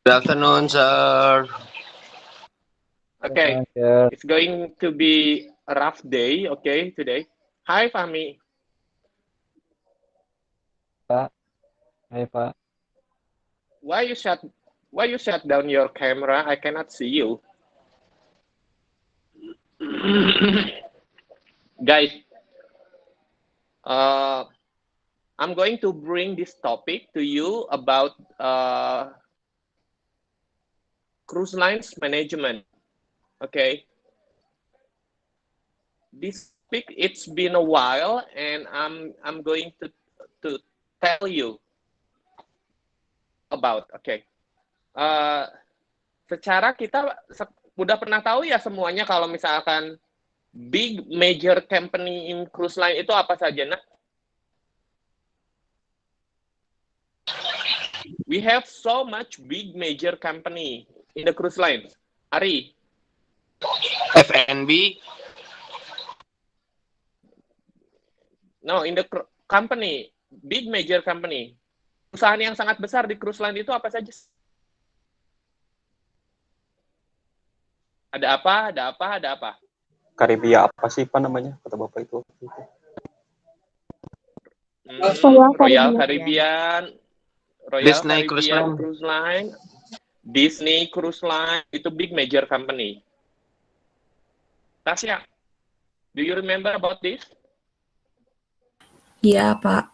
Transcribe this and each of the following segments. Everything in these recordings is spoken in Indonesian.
Good afternoon, sir. Okay, it's going to be a rough day, okay, today. Hi, Fahmi. Pak. Hai, Pak. Why you shut down your camera? I cannot see you. Guys, I'm going to bring this topic to you about cruise lines management. Okay. This topic, it's been a while, and I'm going to tell you about. Okay. Secara kita udah pernah tahu ya semuanya kalau misalkan big major company in cruise line itu apa saja, nak? We have so much big major company in the cruise line. Ari? FNB. No, in the company, big major company. Perusahaan yang sangat besar di cruise line itu apa saja? Ada apa? Ada apa? Ada apa? Karibia apa sih, Pak, namanya? Kata Bapak itu. Royal Caribbean. Royal Disney Caribbean Cruise Line. Disney Cruise Line. Itu big major company. Tasya, do you remember about this? Iya, Pak.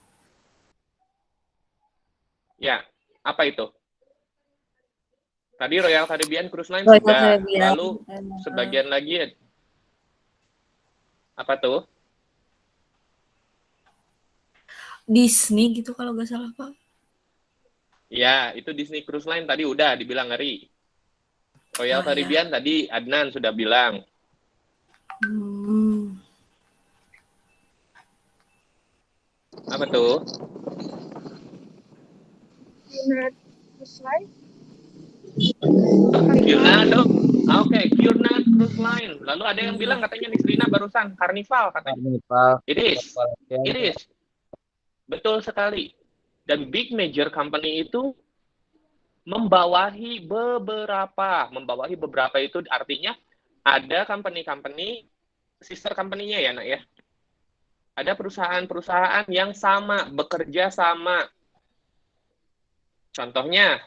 Ya, apa itu? Tadi Royal Caribbean Cruise Line Royal sudah, Caribbean. lalu sebagian lagi apa tuh? Disney gitu kalau nggak salah, Pak. Ya, itu Disney Cruise Line tadi udah dibilang Ari. Royal Caribbean tadi Adnan sudah bilang. Apa tuh? Cunard Cruise Line. Cunard, oke, Cunard Cruise Line. Lalu ada yang bilang katanya Nisrina barusan Carnival katanya. Carnival. It is. Betul sekali. Dan big major company itu membawahi beberapa itu artinya ada company sister company-nya ya, nak ya. Ada perusahaan-perusahaan yang sama, bekerja sama. Contohnya,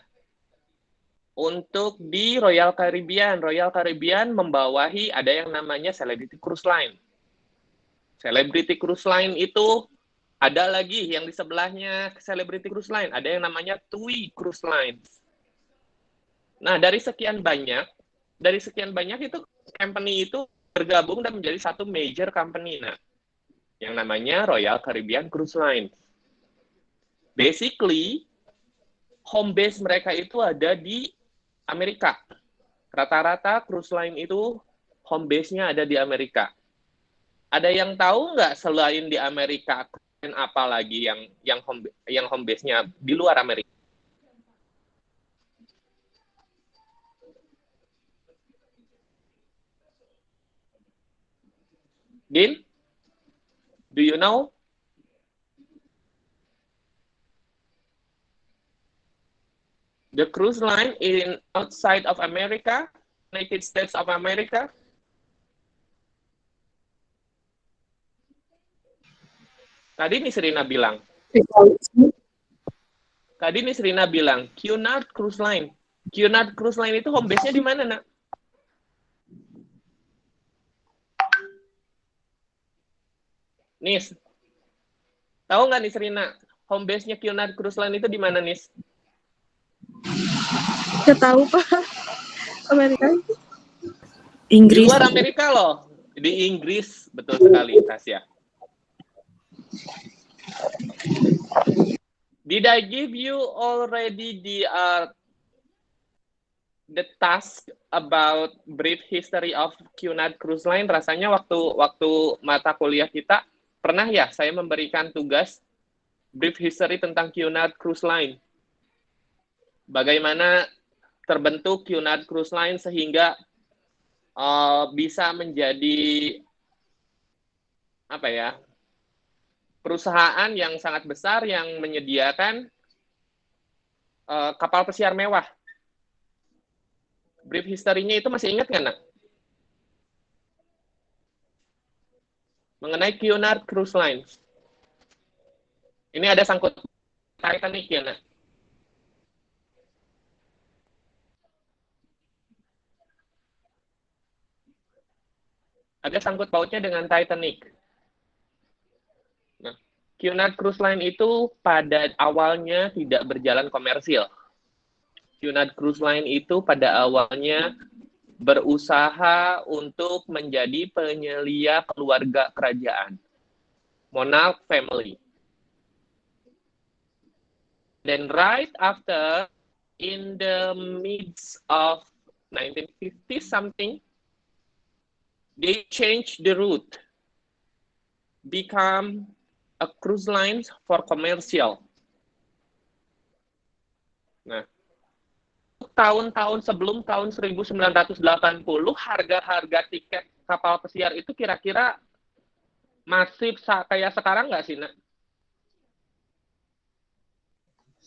untuk di Royal Caribbean membawahi ada yang namanya Celebrity Cruise Line. Celebrity Cruise Line itu ada lagi yang di sebelahnya Celebrity Cruise Line, ada yang namanya TUI Cruise Line. Nah, dari sekian banyak itu company itu bergabung dan menjadi satu major company, nah, yang namanya Royal Caribbean Cruise Line. Basically, home base mereka itu ada di Amerika. Rata-rata cruise line itu home base-nya ada di Amerika. Ada yang tahu nggak selain di Amerika, dan apa lagi yang home base-nya di luar Amerika? Din, do you know? The cruise line in outside of America, United States of America. Tadi Nisrina bilang. Cunard Cruise Line. Cunard Cruise Line itu home base-nya di mana, nak? Nis, tahu nggak Nisrina, home base-nya Cunard Cruise Line itu di mana, Nis? Nggak tahu, Pak. Amerika. Inggris. Di luar Amerika loh. Di Inggris, betul sekali, Tasya. Did I give you already the task about brief history of Cunard Cruise Line? Rasanya waktu mata kuliah kita pernah ya saya memberikan tugas brief history tentang Cunard Cruise Line. Bagaimana terbentuk Cunard Cruise Line sehingga bisa menjadi apa ya, perusahaan yang sangat besar yang menyediakan kapal pesiar mewah. Brief history-nya itu masih ingat nggak, nak? Mengenai Cunard Cruise Lines. Ini ada sangkut Titanic ya, nak? Ada sangkut pautnya dengan Titanic. Nah, Cunard Cruise Line itu pada awalnya tidak berjalan komersil. Cunard Cruise Line itu pada awalnya berusaha untuk menjadi penyelia keluarga kerajaan, monarch family. Then right after, in the midst of 1950 something, they changed the route, become a cruise lines for commercial. Nah, tahun-tahun sebelum tahun 1980, harga-harga tiket kapal pesiar itu kira-kira masih kayak sekarang nggak sih, nak?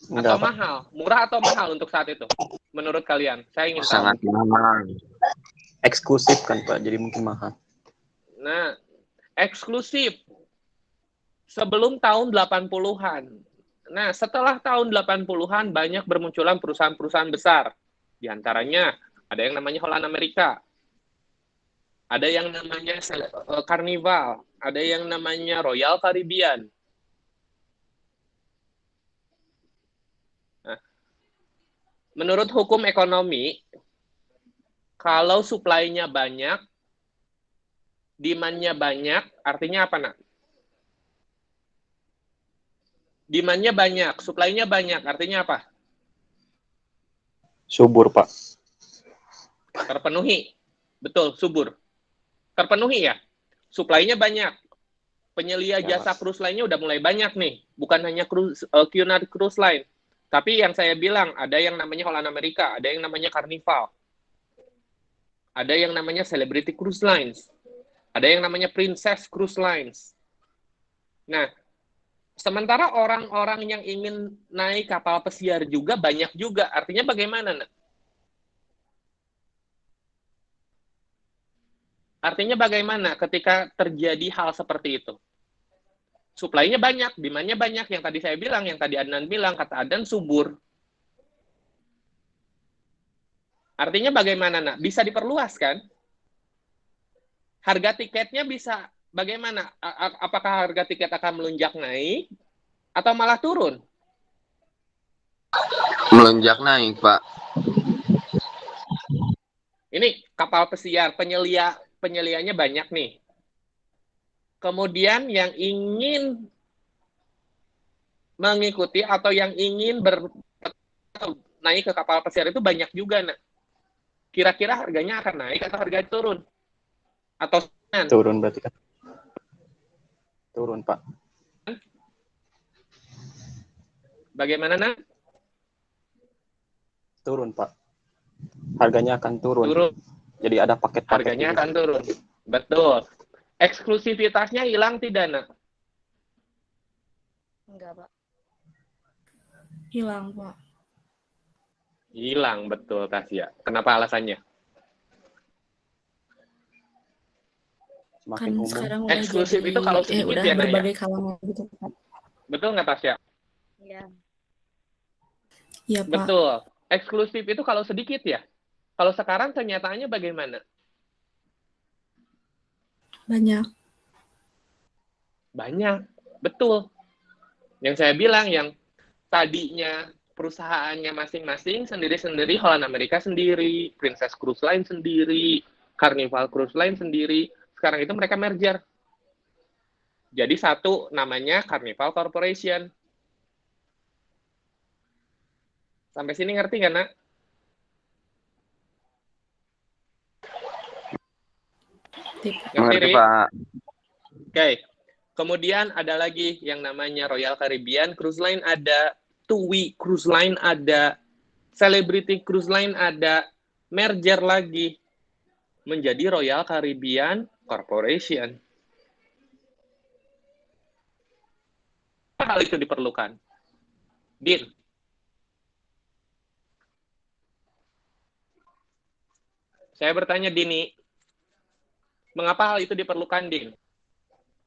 Atau Enggak, Pak. mahal? Murah atau mahal untuk saat itu? Menurut kalian? Saya ingin tahu. Sangat mahal. Eksklusif kan, Pak. Jadi mungkin mahal. Nah, eksklusif. Sebelum tahun 80-an. Nah, setelah tahun 80-an banyak bermunculan perusahaan-perusahaan besar. Di antaranya ada yang namanya Holland America. Ada yang namanya Carnival. Ada yang namanya Royal Caribbean. Nah, menurut hukum ekonomi, kalau supply-nya banyak, demand-nya banyak, artinya apa, nak? Demand-nya banyak, supply-nya banyak, artinya apa? Subur, Pak. Terpenuhi. Betul, subur. Terpenuhi ya? Supply-nya banyak. Penyelia Ya, jasa Mas. cruise line-nya udah mulai banyak nih. Bukan hanya Cunard Cruise Line. Tapi yang saya bilang, ada yang namanya Holland America, ada yang namanya Carnival. Ada yang namanya Celebrity Cruise Lines. Ada yang namanya Princess Cruise Lines. Nah, sementara orang-orang yang ingin naik kapal pesiar juga banyak juga. Artinya bagaimana, nak? Artinya bagaimana ketika terjadi hal seperti itu? Supply-nya banyak, demand-nya banyak. Yang tadi saya bilang, yang tadi Adnan bilang, kata Adnan subur. Artinya bagaimana, nak? Bisa diperluas, kan? Harga tiketnya bisa bagaimana? Apakah harga tiket akan melonjak naik atau malah turun? Melonjak naik, Pak. Ini kapal pesiar, penyelianya banyak nih. Kemudian yang ingin mengikuti atau yang ingin naik ke kapal pesiar itu banyak juga, nak. Kira-kira harganya akan naik atau harganya turun? Atau Turun berarti kan? Turun, Pak. bagaimana, nak? Turun, Pak. Harganya akan turun. Turun. Jadi ada paket-paket. Harganya gitu. akan turun. Betul. Eksklusivitasnya hilang tidak, nak? Enggak, Pak. Hilang, Pak. Hilang, betul, Tasya. Kenapa alasannya? Semakin Kan umum. sekarang udah Eksklusif jadi itu kalau sedikit udah ya, Naya? berbagai kalangan gitu, Pak. Betul nggak, Tasya? Iya. Iya, Pak. Betul. Eksklusif itu kalau sedikit ya? Kalau sekarang kenyataannya bagaimana? Banyak. Banyak. Betul. Yang saya bilang, yang tadinya perusahaannya masing-masing, sendiri-sendiri, Holland America sendiri, Princess Cruise Line sendiri, Carnival Cruise Line sendiri, sekarang itu mereka merger. Jadi satu namanya Carnival Corporation. Sampai sini ngerti nggak, nak? Ngerti, Mengerti, Ri? Pak. Oke. Kemudian ada lagi yang namanya Royal Caribbean Cruise Line ada, TUI Cruise Line ada, Celebrity Cruise Line ada, merger lagi menjadi Royal Caribbean Corporation. Hal itu diperlukan. Din. Saya bertanya Dini, mengapa hal itu diperlukan, Din?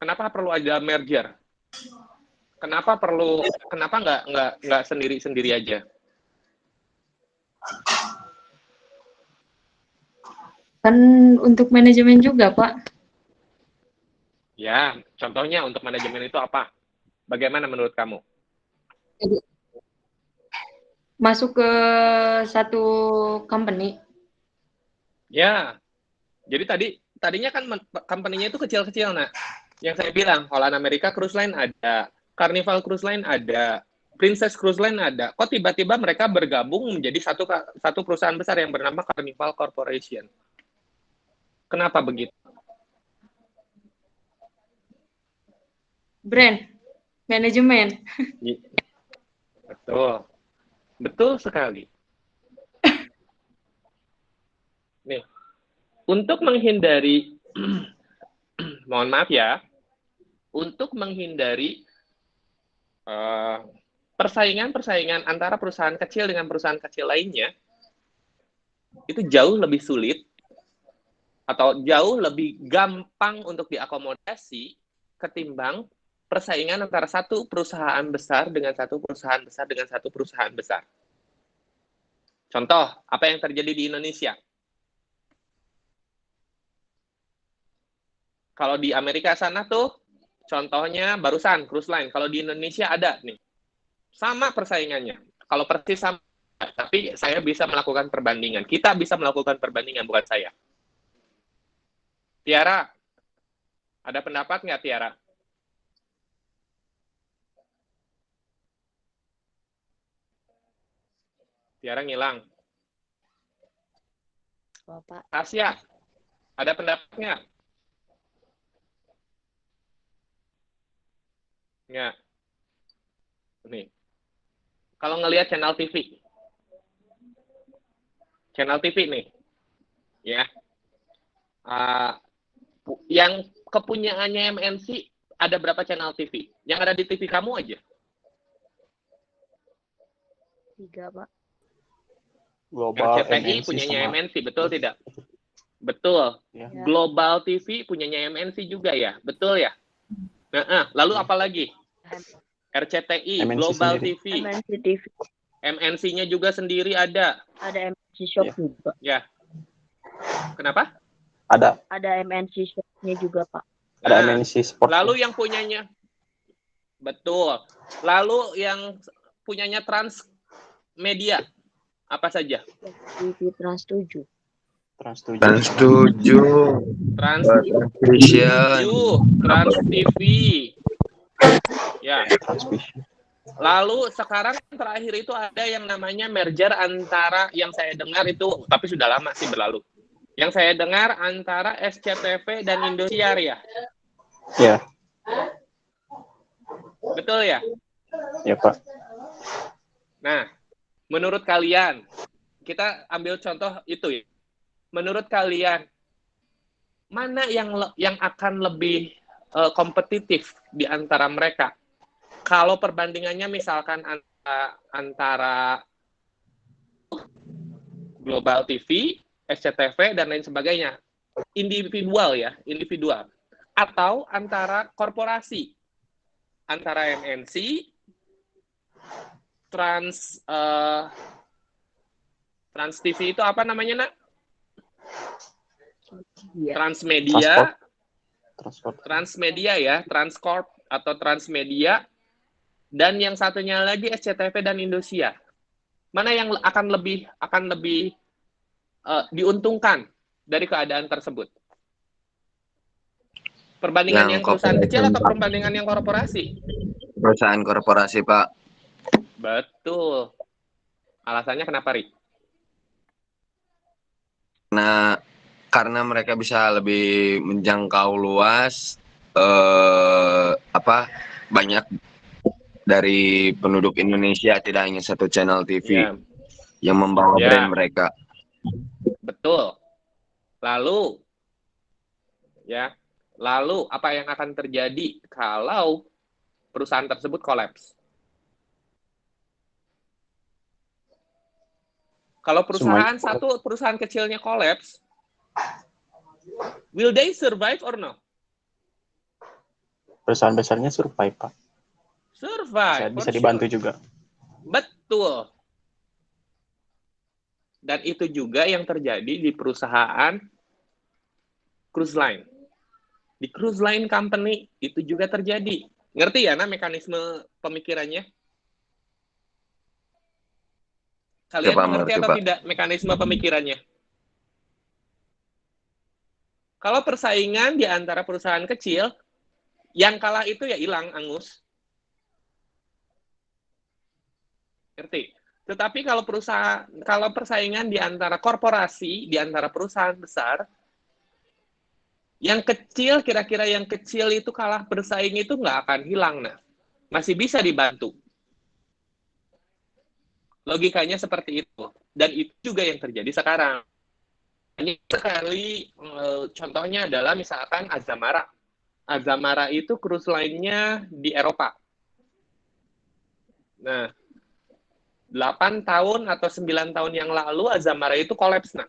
Kenapa perlu ada merger? Kenapa nggak sendiri-sendiri aja? Kan untuk manajemen juga, Pak. Ya, contohnya untuk manajemen itu apa? Bagaimana menurut kamu? Jadi, masuk ke satu company. Ya, jadi tadinya kan company-nya itu kecil-kecil, nah. Yang saya bilang, Holland America Cruise Line ada, Carnival Cruise Line ada, Princess Cruise Line ada. Kok tiba-tiba mereka bergabung menjadi satu perusahaan besar yang bernama Carnival Corporation? Kenapa begitu? Brand, manajemen. Betul. Betul sekali. Nih, untuk menghindari, mohon maaf ya, untuk menghindari persaingan antara perusahaan kecil dengan perusahaan kecil lainnya, itu jauh lebih sulit atau jauh lebih gampang untuk diakomodasi ketimbang persaingan antara satu perusahaan besar dengan satu perusahaan besar dengan satu perusahaan besar. Contoh, apa yang terjadi di Indonesia? Kalau di Amerika sana tuh, contohnya barusan cruise line. Kalau di Indonesia ada nih, sama persaingannya. Kalau persis sama, tapi saya bisa melakukan perbandingan. Kita bisa melakukan perbandingan, bukan saya. Tiara, ada pendapat nggak Tiara? Tiara ngilang. Bapak. Tasya, ada pendapat nggak? Nggak. Nih, kalau ngelihat channel TV nih, ya, yang kepunyaannya MNC ada berapa channel TV? Yang ada di TV kamu aja? 3, Pak. Global RCTI MNC punyanya sama MNC, betul tidak? Betul. ya. Global TV punyanya MNC juga ya, betul ya? Lalu apa lagi? RCTI, MNC Global sendiri. TV, MNC TV. MNC-nya juga sendiri ada. Ada MNC Shop Iya. juga. Ya. Kenapa? Ada MNC Shop-nya juga, Pak. Ada Nah, MNC Sport. lalu yang punyanya, betul. Lalu yang punyanya Transmedia, apa saja? TV Trans 7. Trans 7. Trans 7, Transvision, Trans TV. Ya. Transvision. Lalu sekarang terakhir itu ada yang namanya merger antara, yang saya dengar itu, tapi sudah lama sih berlalu. Yang saya dengar antara SCTV dan Indosiar ya. Ya, Betul ya? ya Pak. Nah, menurut kalian, kita ambil contoh itu ya. Menurut kalian, mana yang akan lebih kompetitif di antara mereka? Kalau perbandingannya misalkan antara Global TV, SCTV, dan lain sebagainya. Individual ya, individual. Atau antara korporasi. Antara MNC, Trans TV itu apa namanya, Nak? Iya. Transmedia. Transport. Transmedia ya, Transcorp atau Transmedia. Dan yang satunya lagi SCTV dan Indosiar. Mana yang akan lebih diuntungkan dari keadaan tersebut? Perbandingan yang perusahaan kecil atau perbandingan yang korporasi? perusahaan korporasi, Pak. Betul. Alasannya kenapa, Rik? Karena mereka bisa lebih menjangkau luas, banyak dari penduduk Indonesia, tidak hanya satu channel TV Ya, yang membawa Ya. brand mereka. betul. Lalu apa yang akan terjadi kalau perusahaan tersebut kolaps? Kalau perusahaan Semuanya satu perusahaan kecilnya kolaps, Will they survive or no? Perusahaan besarnya survive, Pak. Survive. Bisa for dibantu sure. juga. Betul. Dan itu juga yang terjadi di perusahaan cruise line. Di cruise line company itu juga terjadi. Ngerti ya, mekanisme pemikirannya? Kalian Ya, Pak, mengerti mengerti, atau Pak. tidak mekanisme pemikirannya? Kalau persaingan di antara perusahaan kecil, yang kalah itu ya hilang, angus. Ngerti? Tetapi kalau persaingan di antara korporasi, di antara perusahaan besar, yang kecil, kira-kira yang kecil itu kalah bersaing itu nggak akan hilang, nah. Masih bisa dibantu. Logikanya seperti itu. Dan itu juga yang terjadi sekarang. Ini sekali contohnya adalah misalkan Azamara. Azamara itu cruise line-nya di Eropa. Nah, 8 tahun atau 9 tahun yang lalu Azamara itu kolaps, nah.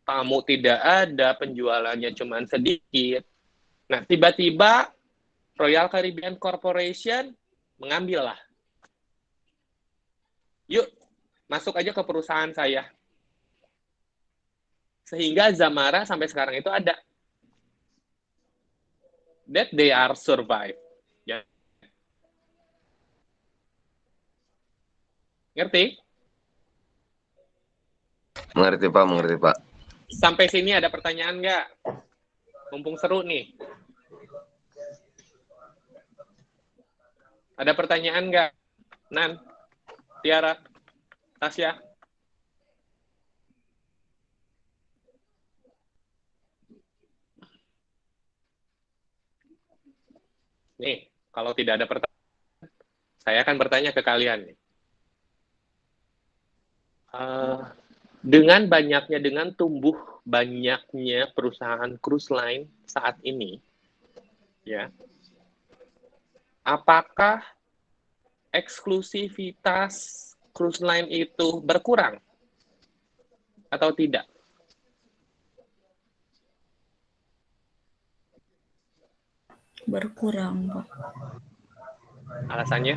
Tamu tidak ada, penjualannya cuma sedikit. Nah, tiba-tiba Royal Caribbean Corporation mengambil lah. Yuk, masuk aja ke perusahaan saya. Sehingga Zamara sampai sekarang itu ada. That they are survive. Ya. Ngerti? Mengerti, Pak, mengerti, Pak. Sampai sini ada pertanyaan nggak? Mumpung seru nih. Ada pertanyaan nggak? Nan, Tiara, Tasya? Nih, kalau tidak ada pertanyaan, saya akan bertanya ke kalian. Dengan tumbuh banyaknya perusahaan cruise line saat ini, ya, apakah eksklusivitas cruise line itu berkurang atau tidak? Berkurang, Pak. Alasannya?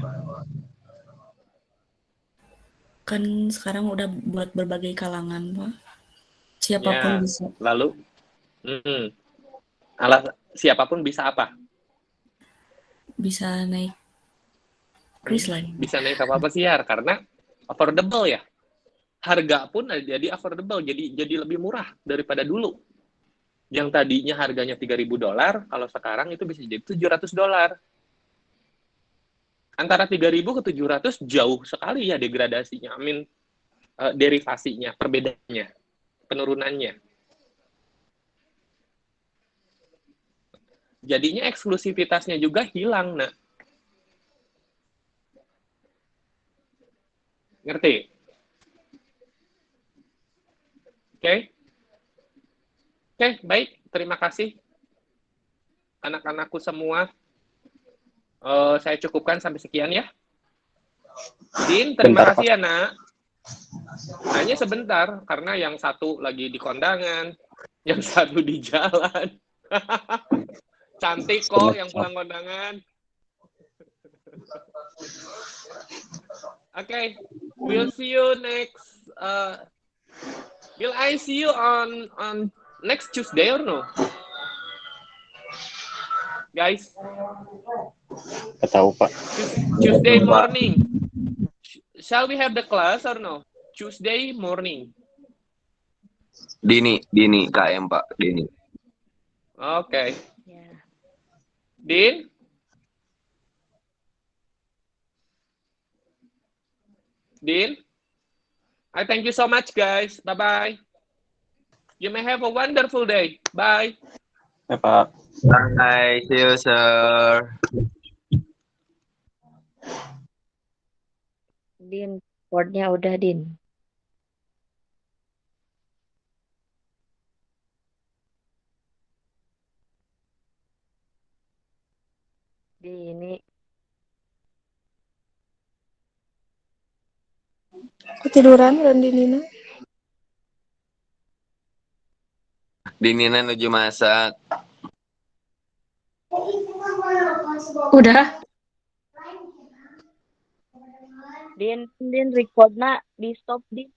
Kan sekarang udah buat berbagai kalangan, Pak. Siapapun Ya, bisa. lalu? Siapapun bisa apa? Bisa naik cruise line. Bisa naik kapal pesiar karena affordable ya. Harga pun jadi affordable, jadi lebih murah daripada dulu. Yang tadinya harganya $3.000, kalau sekarang itu bisa jadi $700. Antara 3.000 ke 700 jauh sekali ya degradasinya. Derivasinya, perbedaannya, penurunannya. Jadinya eksklusivitasnya juga hilang, nah. Ngerti? Oke, baik. Terima kasih anak-anakku semua. Saya cukupkan sampai sekian ya. Din, terima kasih ya, Nak. Hanya sebentar, karena yang satu lagi di kondangan, yang satu di jalan. Cantik kok yang pulang kondangan. Okay, we'll see you next. Will I see you on next Tuesday or no? Guys, Nggak tahu, Pak. Tuesday morning. Shall we have the class or no? Tuesday morning. Dini, KM, Pak, Dini. Okay. Ya. Din? Din? I thank you so much, guys. Bye-bye. You may have a wonderful day. Bye. Ya, Pak. Bye, see you, sir. Din, boardnya udah, Din. Ini Ketiduran Randi Nina. Dinina nuju masak. Udah. Din record di stop, Din.